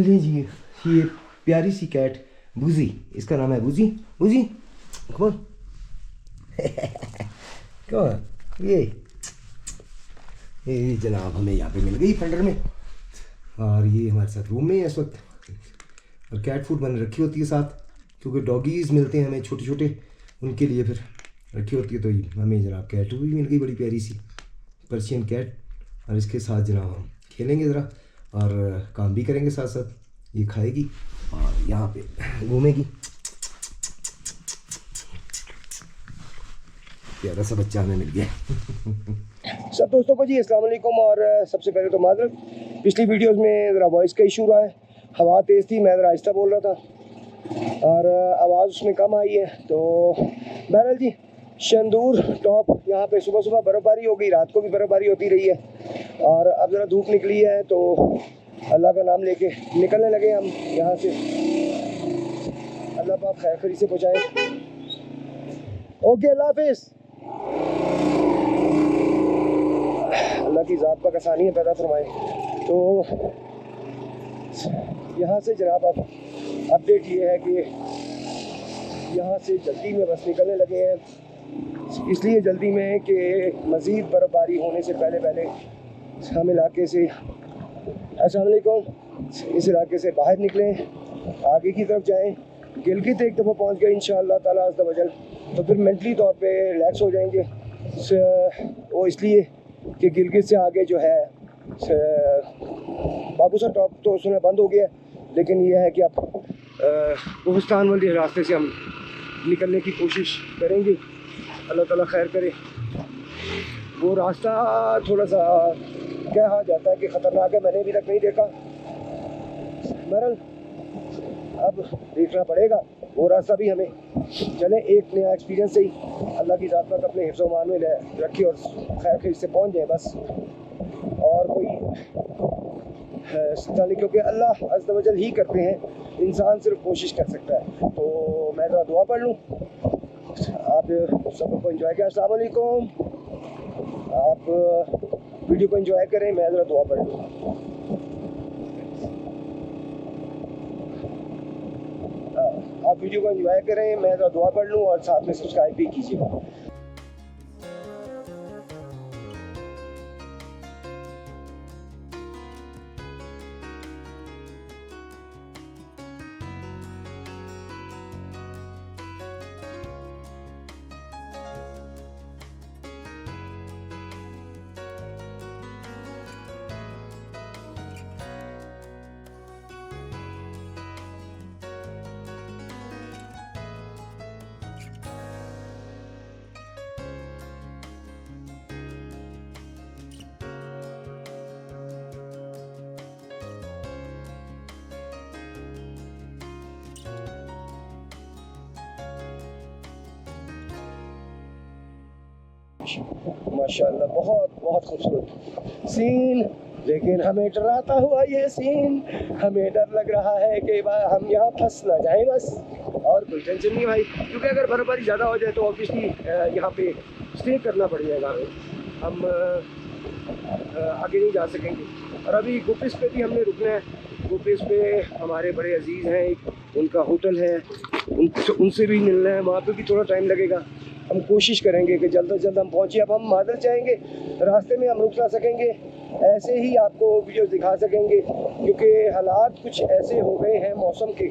लीजिए ये प्यारी सी कैट बूजी, इसका नाम है बूजी। बूजी कौन कौन ये जनाब हमें यहाँ पे मिल गई फंडर में, और ये हमारे साथ रूम में है इस वक्त। और कैट फूड बन रखी होती है साथ, क्योंकि डॉगीज़ मिलते हैं हमें छोटे छोटे, उनके लिए फिर रखी होती है। तो हमें जनाब कैट भी मिल गई, बड़ी प्यारी सी पर्शियन कैट। और इसके साथ जनाब हम खेलेंगे ज़रा और काम भी करेंगे साथ साथ। ये खाएगी और यहाँ पे घूमेगी। प्यारा सा बच्चा हमें मिल गया। सब दोस्तों को जी अस्सलाम वालेकुम। और सबसे पहले तो माजरत, पिछली वीडियोस में ज़रा वॉइस का इशू रहा है, हवा तेज़ थी, मैं ज़रा आहिस्ता बोल रहा था और आवाज़ उसमें कम आई है। तो बहरहाल जी, शंदूर टॉप यहाँ पे सुबह सुबह बर्फ़बारी हो गई, रात को भी बर्फ़बारी होती रही है और अब ज़रा धूप निकली है तो अल्लाह का नाम लेके निकलने लगे हम यहाँ से। अल्लाह पाक खैर खैरी से पहुँचाए। ओके, अल्लाह हाफिज़। अल्लाह की ज़ात पाक आसानी पैदा फरमाए। तो यहाँ से जनाब अब अपडेट ये है कि यहाँ से जल्दी में बस निकलने लगे हैं, इसलिए जल्दी में कि मज़ीद बर्फ़बारी होने से पहले पहले हम इलाके से, अस्सलाम वालेकुम, इस इलाके से बाहर निकलें, आगे की तरफ जाएं। गिलगित एक दफ़ा पहुँच गए इंशाअल्लाह ताला अज़्ज़ा वजल, तो फिर मेंटली तौर पे रिलैक्स हो जाएंगे। वो इसलिए कि गिलगित से आगे जो है बाबूसा टॉप तो उसमें बंद हो गया, लेकिन यह है कि अब कोहिस्तान वाले रास्ते से हम निकलने की कोशिश करेंगे। अल्लाह ताला खैर करे। वो रास्ता थोड़ा सा कहा जाता है कि ख़तरनाक है, मैंने अभी तक नहीं देखा, बहरहाल अब देखना पड़ेगा। वो रास्ता भी हमें चले एक नया एक्सपीरियंस से ही अल्लाह की ज़ात पर अपने हिफ्ज़ मान में रखी और खैर खैर से पहुँच जाए बस। और कोई नहीं, क्योंकि अल्लाह अज़्ज़ा वजल ही करते हैं, इंसान सिर्फ कोशिश कर सकता है। तो मैं ज़रा दुआ पढ़ लूँ, आप सबको एंजॉय करें। अस्सलाम वालेकुम, आप वीडियो को एंजॉय करें, मैं ज़रा दुआ पढ़ लूँ। आप वीडियो को एंजॉय करें, मैं ज़रा दुआ पढ़ लूँ और साथ में सब्सक्राइब भी कीजिएगा। माशाल्लाह बहुत बहुत खूबसूरत सीन, लेकिन हमें डराता हुआ ये सीन, हमें डर लग रहा है कि हम यहाँ फंस ना जाएं बस। और कोई टेंशन नहीं भाई, क्योंकि अगर बर्फ़बारी ज़्यादा हो जाए तो ऑब्वियसली यहाँ पे स्टे करना पड़ जाएगा हमें, हम आगे नहीं जा सकेंगे। और अभी गुपिस पे भी हमने रुकना है। गुपिस पे हमारे बड़े अजीज़ हैं, एक उनका होटल है, उनसे भी मिलना है, वहाँ पे भी थोड़ा टाइम लगेगा। हम कोशिश करेंगे कि जल्द से जल्द हम पहुँचे। अब हम मादर जाएंगे, रास्ते में हम रुक ना सकेंगे, ऐसे ही आपको वीडियोस दिखा सकेंगे, क्योंकि हालात कुछ ऐसे हो गए हैं मौसम के,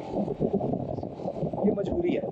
ये मजबूरी है।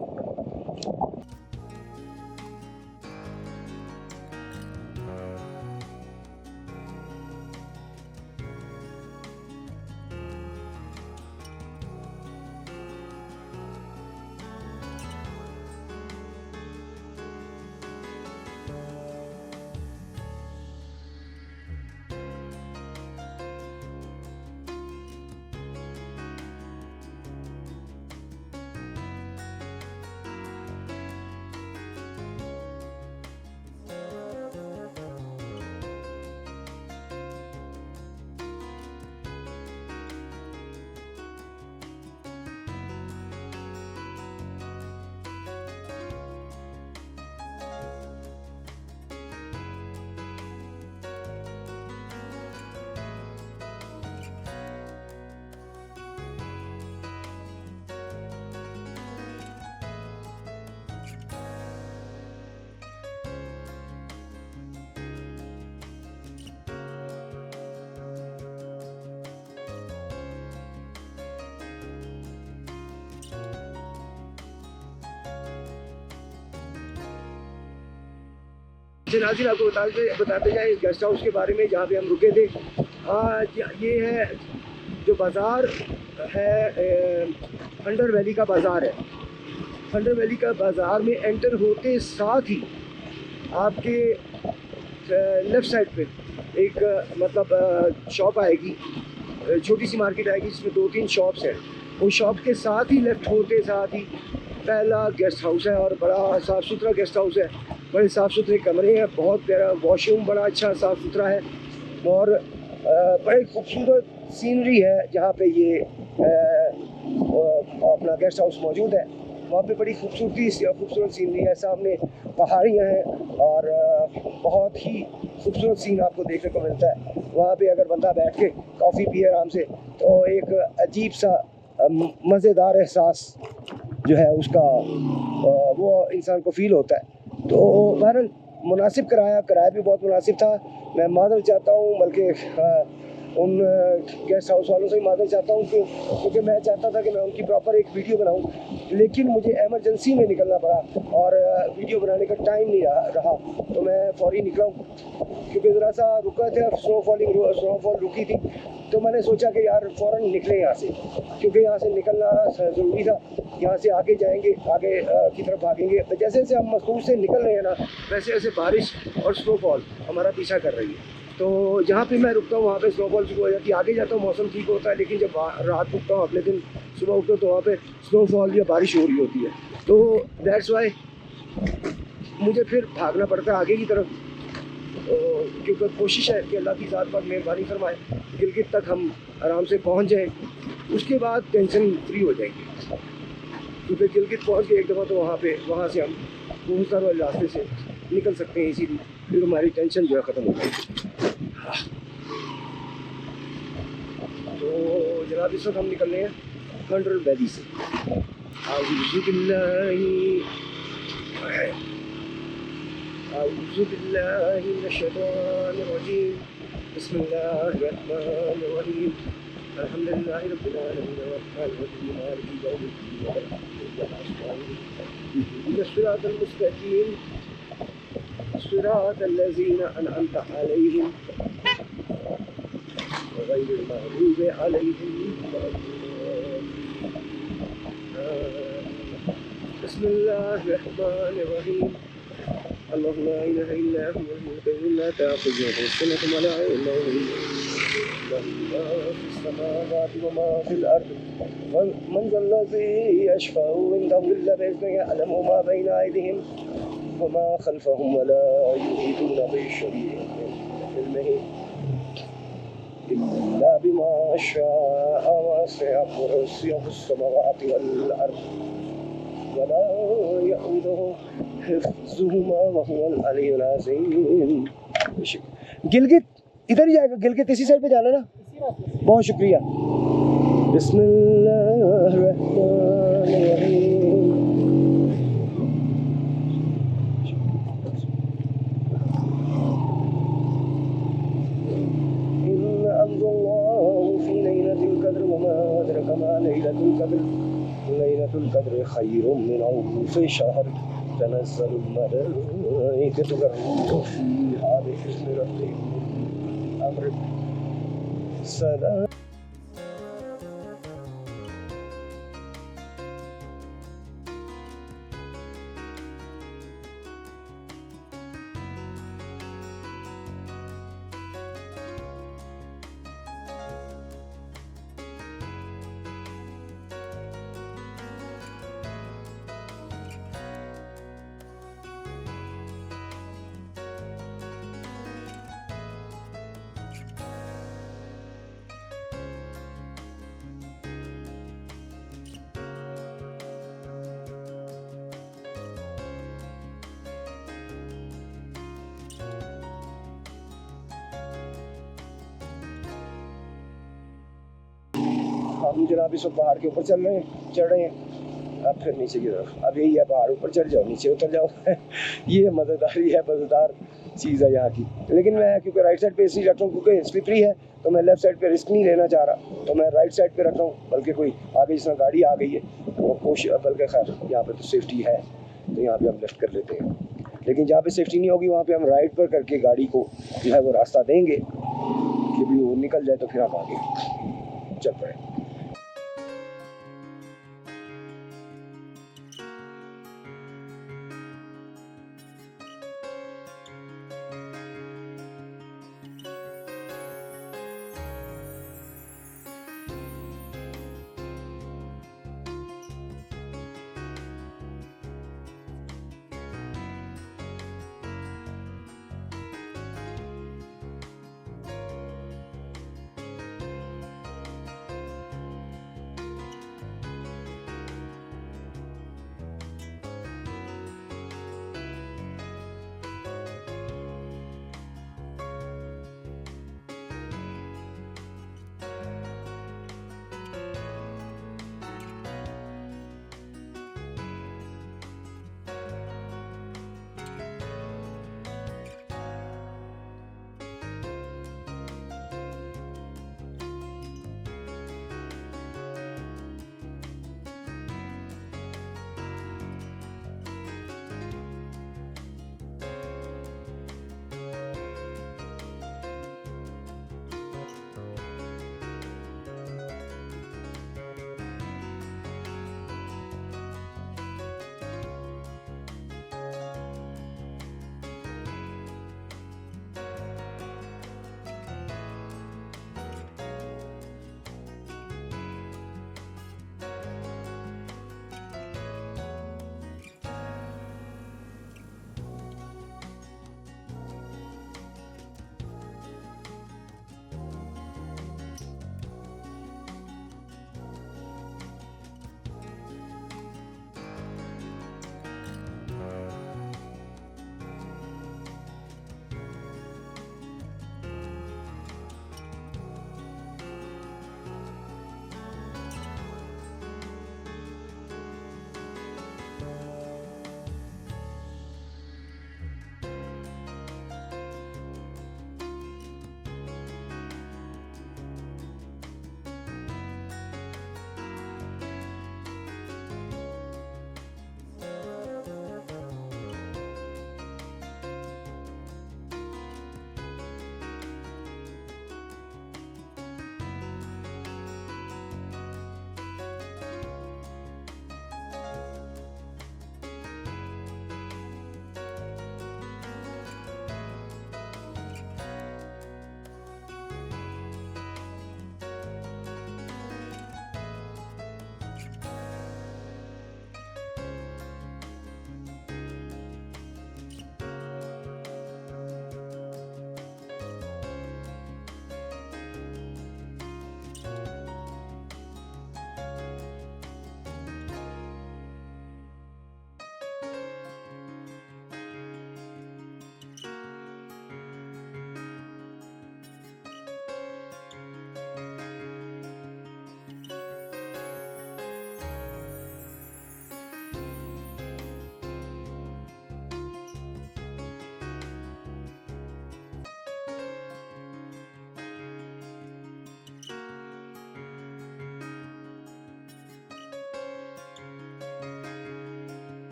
नाज़रीन आपको बताते जाए इस गेस्ट हाउस के बारे में जहाँ पे हम रुके थे। ये है जो बाज़ार है, अंडर वैली का बाज़ार है। अंडर वैली का बाज़ार में एंटर होते साथ ही आपके लेफ़्ट साइड पे एक मतलब शॉप आएगी, छोटी सी मार्केट आएगी जिसमें 2-3 शॉप्स हैं। उन शॉप के साथ ही लेफ़्ट होते साथ ही पहला गेस्ट हाउस है और बड़ा साफ़ सुथरा गेस्ट हाउस है। बड़े साफ़ सुथरे कमरे हैं, बहुत प्यारा वॉशरूम बड़ा अच्छा साफ़ सुथरा है और बड़े खूबसूरत सीनरी है जहाँ पे ये अपना गेस्ट हाउस मौजूद है। वहाँ पे बड़ी खूबसूरत सीनरी है, सामने पहाड़ियाँ हैं और बहुत ही खूबसूरत सीन आपको देखने को मिलता है। वहाँ पे अगर बंदा बैठ के कॉफ़ी पिए आराम से तो एक अजीब सा मज़ेदार एहसास जो है उसका वो इंसान को फ़ील होता है। तो बहरहाल मुनासिब किराया भी बहुत मुनासिब था। मैं माज़रत चाहता हूँ, बल्कि उन गेस्ट हाउस वालों से ही माज़रत चाहता हूँ क्योंकि मैं चाहता था कि मैं उनकी प्रॉपर एक वीडियो बनाऊँ, लेकिन मुझे एमरजेंसी में निकलना पड़ा और वीडियो बनाने का टाइम नहीं रहा तो मैं फ़ौरी निकला हूँ क्योंकि ज़रा सा रुका था, स्नोफॉल रुकी थी। तो मैंने सोचा कि यार फ़ौरन निकले यहाँ से, क्योंकि यहाँ से निकलना ज़रूरी था। यहाँ से आगे जाएंगे, आगे की तरफ भागेंगे। तो जैसे जैसे हम मसूर से निकल रहे हैं ना, वैसे वैसे बारिश और स्नोफॉल हमारा पीछा कर रही है। तो जहाँ पे मैं रुकता हूँ वहाँ पे स्नोफॉल शुरू हो जाती है। आगे जाता हूँ मौसम ठीक होता है, लेकिन जब रात रुकता हूँ अगले दिन सुबह उठता हूँ तो वहाँ पे स्नोफॉल या बारिश हो रही होती है। तो दैट्स वाई मुझे फिर भागना पड़ता है आगे की तरफ, क्योंकि कोशिश है कि अल्लाह की ज़ात पर मेहरबानी फरमाए, गिलगित तक हम आराम से पहुँच जाएँ, उसके बाद टेंशन फ्री हो जाएंगे। क्योंकि गिलगित पहुँच गए एक दफ़ा तो वहाँ से हम कोहस्तार वाले रास्ते से निकल सकते हैं इसीलिए, फिर हमारी टेंशन जो है ख़त्म हो जाएगी। तो जनाब इस वक्त हम निकल रहे हैं अंडर वैली से। बिस्मिल्लाहिर्रहमानिर्रहीम। अल्हम्दुलिल्लाहि रब्बिल आलमीन अर्रहमानिर्रहीम मालिकि यौमिद्दीन सिरातल मुस्तकीम सिरातल लज़ीना अनअमता अलैहिम गैरिल मग़दूबि अलैहिम बिस्मिल्लाहिर्रहमानिर्रहीम। अल्लाहु ला इलाहा इल्ला हुवल मुक़य्यिम ला तअख़ुज़ुहु सिनतुन व ला नौम लहु मा फ़िस समावाति व मा फ़िल अर्ज़ मन ज़ल्लज़ी यशफ़अु इंदहु इल्ला बिइज़्निहि यअलमु मा बैना अयदीहिम व मा ख़ल्फ़हुम व ला युहीतूना बिशैइन मिन इल्मिहि इल्ला बिमा शाअ वसिअ कुर्सियुहु समावाति वल अर्ज़ व ला यऊदुहु हिफ्ज़ुहुमा व हुवल अलियुल अज़ीम। गिलगित इधर ही जाएगा, गिलगित इसी साइड पे जाना ना। बहुत शुक्रिया। लैलतुल क़द्र खैरुम मिन अल्फ़ि शहर तनज़्ज़लुल मलाइकतु वर्रूह फ़ीहा बिइज़्नि रब्बिहिम मिन अम्रिहिम सलाम। हम जनाब इस पहाड़ के ऊपर चढ़ रहे हैं। अब फिर नीचे की तरफ, अब यही है पहाड़, ऊपर चढ़ जाओ नीचे उतर जाओ ये मज़ेदार चीज़ है यहाँ की। लेकिन मैं क्योंकि राइट साइड पे इसलिए रख रहा हूँ क्योंकि स्लिपरी है, तो मैं लेफ़्ट साइड पे रिस्क नहीं लेना चाह रहा, तो मैं राइट साइड पे रख रहा हूँ। बल्कि कोई आगे जिस तरह गाड़ी आ गई है वो कोशिश, बल्कि खैर यहाँ पे तो सेफ्टी है, तो यहाँ पे हम लेफ्ट कर लेते हैं। लेकिन जहाँ पे सेफ्टी नहीं होगी वहाँ पे हम राइट पर करके गाड़ी को जो है वो रास्ता देंगे कि भी वो निकल जाए, तो फिर हम आगे चल पड़े।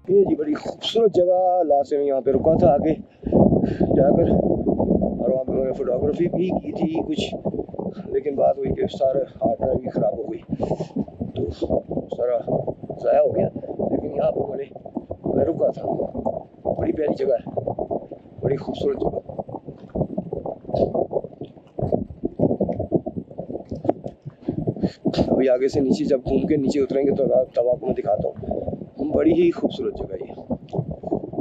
ये जी बड़ी खूबसूरत जगह, लास्ट में यहाँ पे रुका था आगे जाकर, और वहाँ पे मैंने फोटोग्राफी भी की थी कुछ, लेकिन बात हुई कि सारा हार्ड ड्राइव भी ख़राब हो गई तो सारा ज़ाया हो गया। लेकिन यहाँ पर मैं रुका था, बड़ी प्यारी जगह है, बड़ी खूबसूरत जगह। अभी आगे से नीचे जब घूम के नीचे उतरेंगे तो तब आपको मैं दिखाता हूँ। बड़ी ही खूबसूरत जगह है,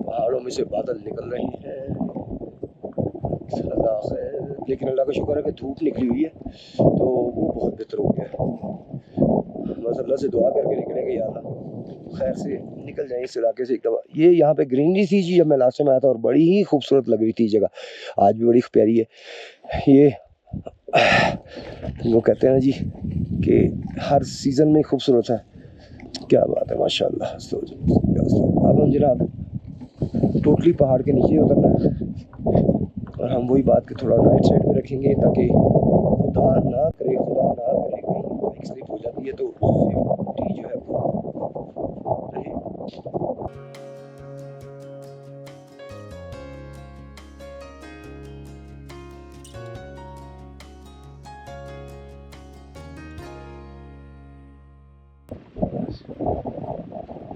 पहाड़ों में से बादल निकल रहे हैं, लेकिन अल्लाह का शुक्र है कि धूप निकली हुई है तो वो बहुत बेहतर हो गया। बस अल्लाह से दुआ करके निकलेंगे, या अल्लाह खैर से निकल जाए इस इलाके से एक दफ़ा। ये यहाँ पे ग्रीनरी थी जी जब मैं लास्ट में आया था, और बड़ी ही खूबसूरत लग रही थी जगह, आज भी बड़ी प्यारी है। ये वो कहते हैं ना जी कि हर सीज़न में खूबसूरत है, क्या बात है माशाल्लाह। अब हम जनाब टोटली पहाड़ के नीचे उतरना है, और हम वही बात के थोड़ा राइट साइड में रखेंगे ताकि खुदा ना करे कहीं बाइक स्लिप हो जाती है तो सेफ्टी जो है वो रहे।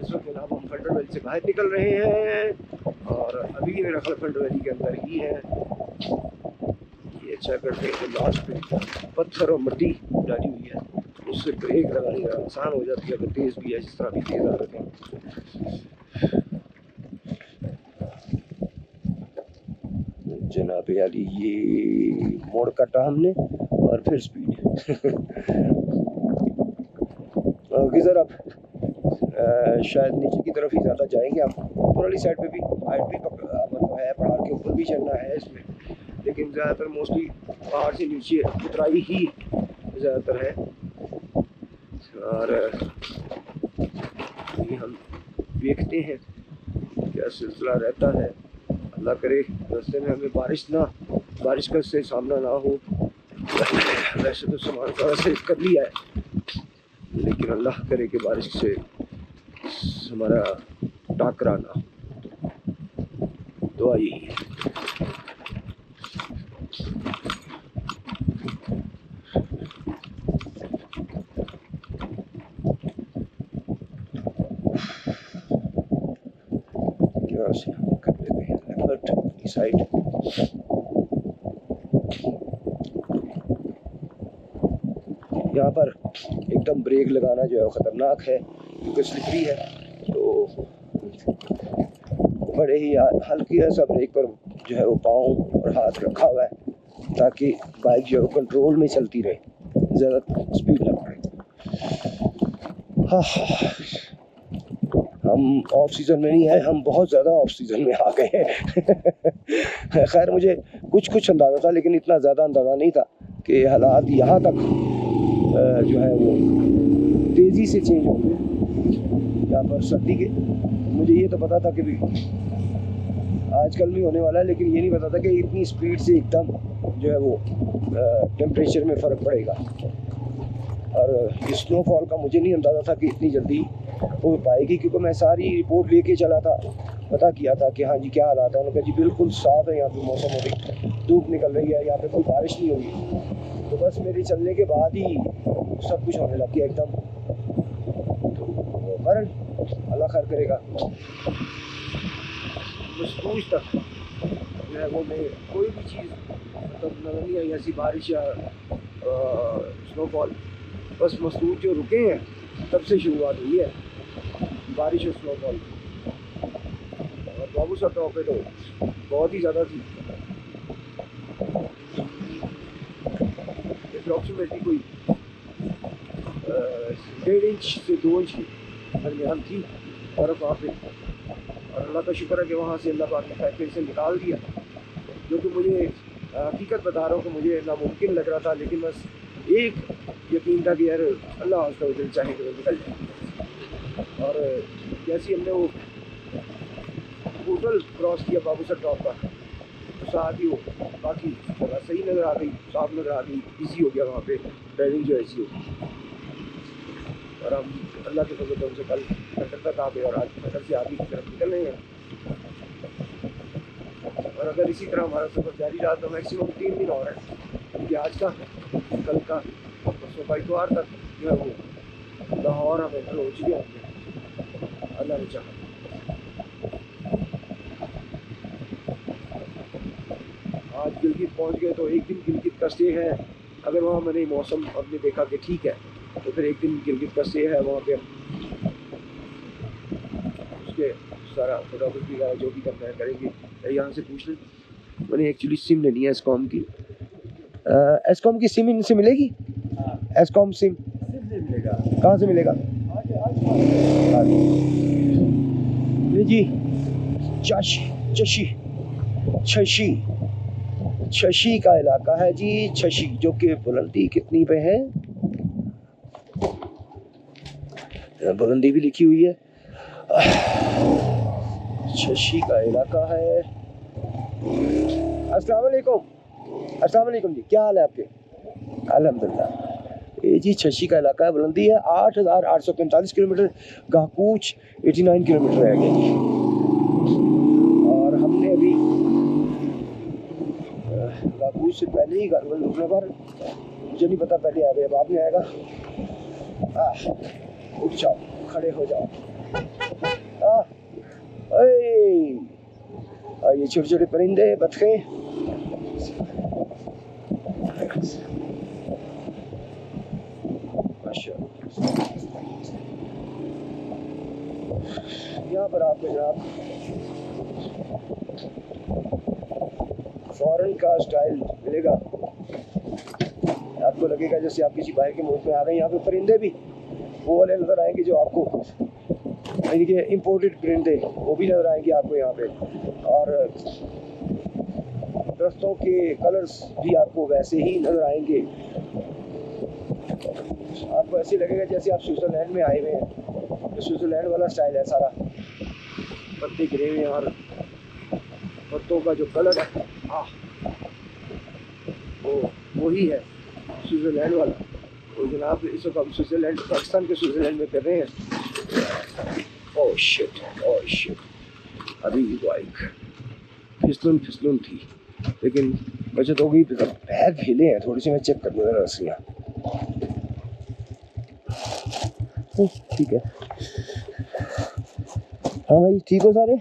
इस वक्त जनाब हम फंडर वैली से बाहर निकल रहे हैं, और अभी मेरा ख्याल फंडर वैली के अंदर ही है। ये चेक करते हैं कि लास्ट पे पत्थर और मिट्टी डाली हुई है, उससे ब्रेक लगानी आसान हो जाती है अगर तेज़ भी है, जिस तरह भी तेज़ आ रहे हैं। जनाब यारी ये मोड़ काटा हमने और फिर स्पीड ओके सर, अब शायद नीचे की तरफ ही ज़्यादा जाएंगे। आप ऊपर वाली साइड पे भी हाइट भी मतलब है, पहाड़ के ऊपर भी चढ़ना है इसमें, लेकिन ज़्यादातर मोस्टली पहाड़ से नीचे उतराई ही ज़्यादातर है। और ये हम देखते हैं क्या सिलसिला रहता है। अल्लाह करे रास्ते में हमें बारिश का से सामना ना हो। वैसे तो सामान सारा सेव कर लिया है, लेकिन अल्लाह करे कि बारिश से हमारा टाकरा ना हो, दुआ यही है। कर लेते हैं एफर्ट अपनी साइड। यहाँ पर एकदम ब्रेक लगाना जो है वो ख़तरनाक है क्योंकि स्लिपरी है, तो बड़े ही हल्की सा ब्रेक पर जो है वो पाँव और हाथ रखा हुआ है ताकि बाइक जो है वो कंट्रोल में चलती रहे, ज़्यादा स्पीड ना पड़े। हाँ, हम ऑफ सीज़न में नहीं आए, हम बहुत ज़्यादा ऑफ सीज़न में आ गए हैं। खैर मुझे कुछ अंदाज़ा था, लेकिन इतना ज़्यादा अंदाज़ा नहीं था कि हालात यहाँ तक जो है वो तेज़ी से चेंज होंगे। यहाँ पर सर्दी के मुझे ये तो पता था कि भी आजकल भी होने वाला है, लेकिन ये नहीं पता था कि इतनी स्पीड से एकदम जो है वो टेम्परेचर में फ़र्क पड़ेगा। और स्नोफॉल का मुझे नहीं अंदाज़ा था कि इतनी जल्दी हो पाएगी, क्योंकि मैं सारी रिपोर्ट लेके चला था, पता किया था कि हाँ जी क्या हालात है। उन्होंने कहा जी बिल्कुल साफ़ है यहाँ पे मौसम, अभी धूप निकल रही है, यहाँ पे कोई बारिश नहीं होगी। तो बस मेरे चलने के बाद ही सब कुछ होने लग गया एकदम। तो पर अल्लाह खैर करेगा। मसूज तक जो है वो मैं कोई भी चीज़ मतलब नज़र नहीं आई ऐसी बारिश या स्नोफॉल। बस मसूज जो रुके हैं तब से शुरुआत हुई है बारिश और स्नोफॉल। और बाबू सर टॉप पे तो बहुत ही ज़्यादा थी, अप्रॉक्सीमेटली कोई 1.5 इंच से 2 इंच की दरमियान थी बर्फ़ वहाँ पे। और अल्लाह का शुक्र है कि वहाँ से अल्लाह पाक ने फैक्ट्री से निकाल दिया, जो कि मुझे हकीकत बता रहा हूँ कि मुझे नामुमकिन लग रहा था, लेकिन बस एक यकीन था कि यार अल्लाह चाहे तो निकल जाए। और जैसे हमने वो होटल क्रॉस किया बाबू सर टॉप का, तो साथ ही वो बाकी जगह सही नज़र आ गई, साफ नज़र आ गई, ईजी हो गया वहाँ पे ड्राइविंग जो ऐसी होगी। और हम अल्लाह के फजल से उनसे कल फजर तक आ गए और आज फजर से आगे की तरफ निकल रहे हैं। और अगर इसी तरह हमारा सफर जारी रहा तो मैक्सिमम 3 दिन और है, क्योंकि आज का, कल का, परसों का इतवार तक जो है वो लाहौर हम एंटर हो चुके होंगे अल्लाह ने चाहा। आज गिलगित पहुंच गए तो एक दिन गिलगित का स्टे है। अगर वहाँ मैंने मौसम हमने देखा कि ठीक है तो फिर एक दिन गिलगित का स्टे है वहाँ पे, उसके सारा फोटोग्राफी वगैरह जो भी करना है करेंगे। यहाँ से पूछ लें, मैंने एक्चुअली सिम लेनी है एसकॉम की। एसकॉम की सिम इनसे मिलेगी? एसकॉम सिम से मिलेगा। कहाँ से मिलेगा? ये जी छशी छशी का इलाका है जी, छशी, जो कि बुलंदी कितनी पे है, बुलंदी भी लिखी हुई है। छशी का इलाका है। अस्सलाम वालेकुम जी, क्या हाल है आपके? अल्हम्दुलिल्लाह। ये जी छशी का इलाका है, बुलंदी है 8,845 किलोमीटर, गाकूच 89 किलोमीटर रह गया जी। और हमने अभी गाकूच से पहले ही गारबल रुकने पर, मुझे नहीं पता पहले आ गया बाद में आएगा। उठ जाओ, खड़े हो जाओ। ये छोटे छोटे परिंदे, बतखें, यहाँ पर आपको जनाब फॉरेन का स्टाइल मिलेगा। आपको लगेगा जैसे आप किसी बाहर के मुल्क में आ गए। यहाँ पे परिंदे भी वो वाले नज़र आएंगे जो आपको, यानी कि इम्पोर्टेड परिंदे, वो भी नज़र आएंगे आपको यहाँ पे। और दरख्तों के कलर्स भी आपको वैसे ही नज़र आएंगे। आपको ऐसे लगेगा जैसे आप स्विट्ज़रलैंड में आए हुए हैं। तो स्विट्ज़रलैंड वाला स्टाइल है सारा, पत्ते गिरे हुए हैं और पत्तों का जो कलर है वो वही है स्विट्ज़रलैंड वाला। तो जनाब इस वक्त हम स्विट्ज़रलैंड, पाकिस्तान के स्विट्ज़रलैंड में कर रहे हैं। ओह शिट, अभी बाइक फिसलन थी लेकिन बचत हो गई। पैर फैले हैं थोड़ी सी, मैं चेक कर लूँ रस्सियाँ। ठीक है, हाँ भाई ठीक हो सारे?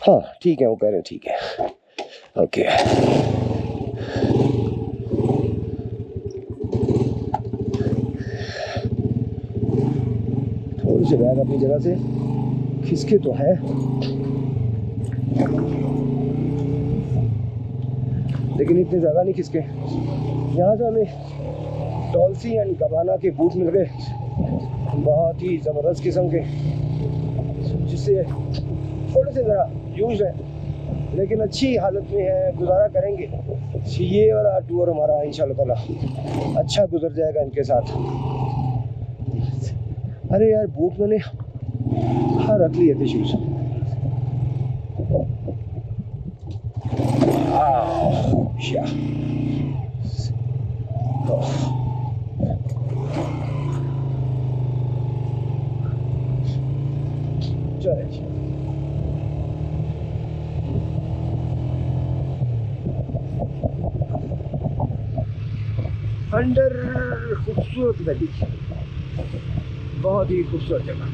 हाँ ठीक है, वो कह रहे हैं ठीक है, ओके। थोड़ी सी बैग अपनी जगह से खिसके तो है, लेकिन इतने ज़्यादा नहीं खिसके। यहाँ से हमें डॉल्सी एंड गबाना के बूट मिल गए, बहुत ही ज़बरदस्त किस्म के, जिससे थोड़े से ज़रा यूज है लेकिन अच्छी हालत में है, गुजारा करेंगे। ये वाला टूर हमारा इंशाल्लाह ताला अच्छा गुजर जाएगा इनके साथ। अरे यार बूट मैंने रख लिए थे शूज। चले अंडर, खूबसूरत वैली, बहुत ही खूबसूरत जगह।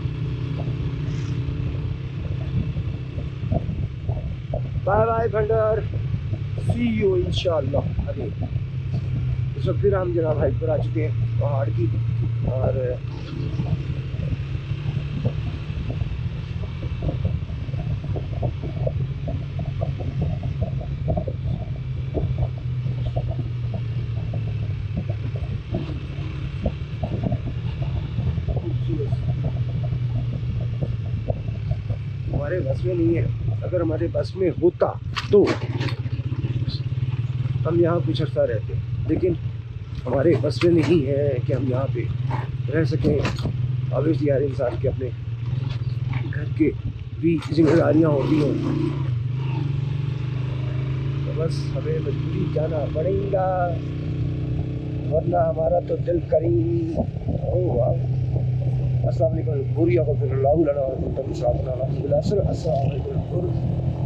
बाय बाय खंडर, सी यू इंशाल्लाह। अभी इस वक्त फिर हम जनाब हाइट पर आ चुके हैं पहाड़ की, और हमारे बस में नहीं है। अगर हमारे बस में होता तो हम यहाँ कुछ अर्सा रहते, लेकिन हमारे बस में नहीं है कि हम यहाँ पे रह सकें। ऑब्वियसली यार इंसान के अपने घर के भी जिम्मेदारियाँ होती हैं, तो बस हमें मजबूरी जाना पड़ेगा, वरना हमारा तो दिल करीम। ओह वाह। अस्सलाम वालेकुम बुरिया को फिर अल्लाह लना व तम सलातना अलैहि अस्सलाम वालेकुम।